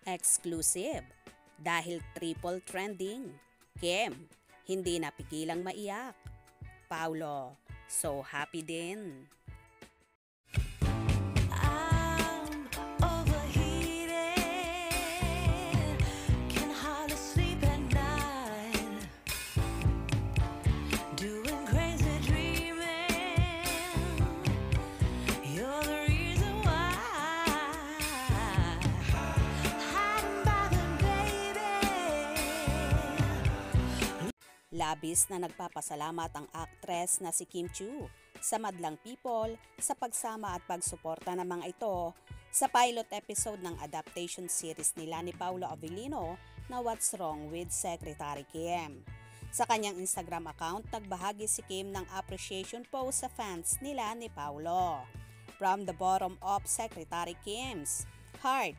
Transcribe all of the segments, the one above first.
Exclusive. Dahil triple trending. Kim, hindi napigilang maiyak. Paulo, so happy din. I'm overheated, can hardly sleep at night, doing crazy dreaming. You're the reason why. Hiding by the baby. Labis na nagpapasalamat ang aktres na si Kim Chiu sa madlang people sa pagsama at pagsuporta ng mga ito sa pilot episode ng adaptation series nila ni Paolo Avellino na What's Wrong with Secretary Kim. Sa kanyang Instagram account, nagbahagi si Kim ng appreciation post sa fans nila ni Paolo. From the bottom of Secretary Kim's heart,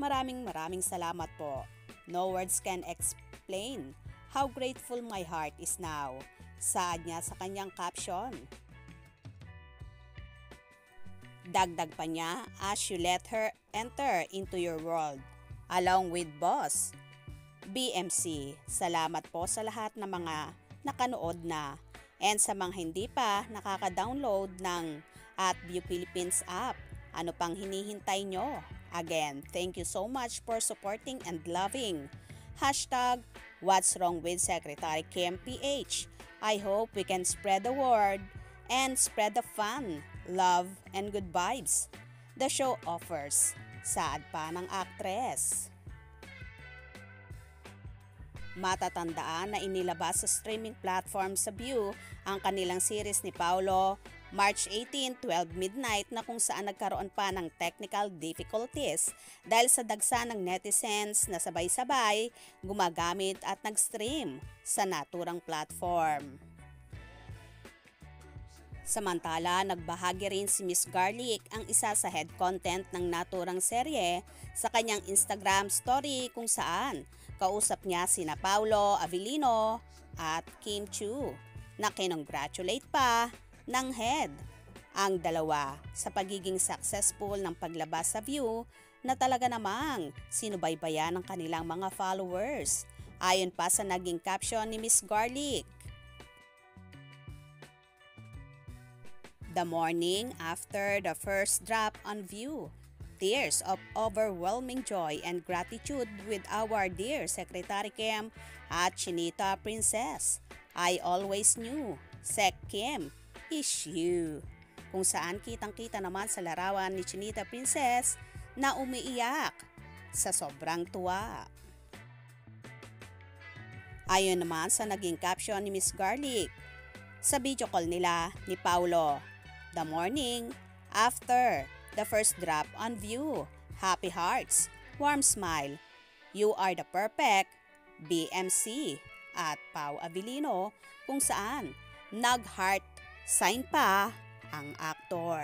maraming salamat po. No words can explain how grateful my heart is now, saad niya sa kanyang caption. Dagdag pa niya, as you let her enter into your world, along with Boss BMC. Salamat po sa lahat ng mga nakanood na, and sa mga hindi pa nakaka-download ng @View Philippines app, ano pang hinihintay nyo? Again, thank you so much for supporting and loving. #What's Wrong with Secretary Kim PH. I hope we can spread the word and spread the fun, love, and good vibes the show offers, saad pa ng aktres. Matatandaan na inilabas sa streaming platform sa View ang kanilang series ni Paolo March 18, 12 midnight, na kung saan nagkaroon pa ng technical difficulties dahil sa dagsa ng netizens na sabay-sabay gumagamit at nag-stream sa naturang platform. Samantala, nagbahagi rin si Miss Garlic, ang isa sa head content ng naturang serye, sa kanyang Instagram story kung saan kausap niya sina Paolo Avellino at Kim Chiu na kinongratulate pa ng head ang dalawa sa pagiging successful ng paglabas sa View na talaga namang sinubaybayan ng kanilang mga followers. Ayon pa sa naging caption ni Miss Garlic, the morning after the first drop on View, tears of overwhelming joy and gratitude with our dear Secretary Kim at Chinita Princess. I always knew Sec Kim is you. Kung saan kitang-kita naman sa larawan ni Chinita Princess na umiiyak sa sobrang tuwa. Ayon naman sa naging caption ni Miss Garlic sa video call nila ni Paolo, the morning after the first drop on View, happy hearts, warm smile, you are the perfect BMC at Pau Avellino, kung saan nag-heart sign pa ang aktor.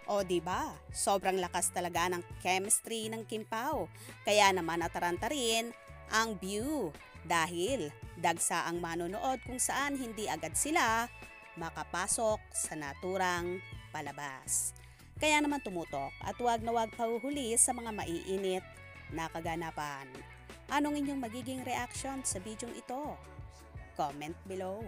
O diba, sobrang lakas talaga ng chemistry ng Kim Pao, kaya naman nataranta rin ang View dahil dagsa ang manonood kung saan hindi agad sila makapasok sa naturang palabas. Kaya naman tumutok at huwag na huwag pahuhuli sa mga maiinit na kaganapan. Anong inyong magiging reaction sa bidyong ito? Comment below.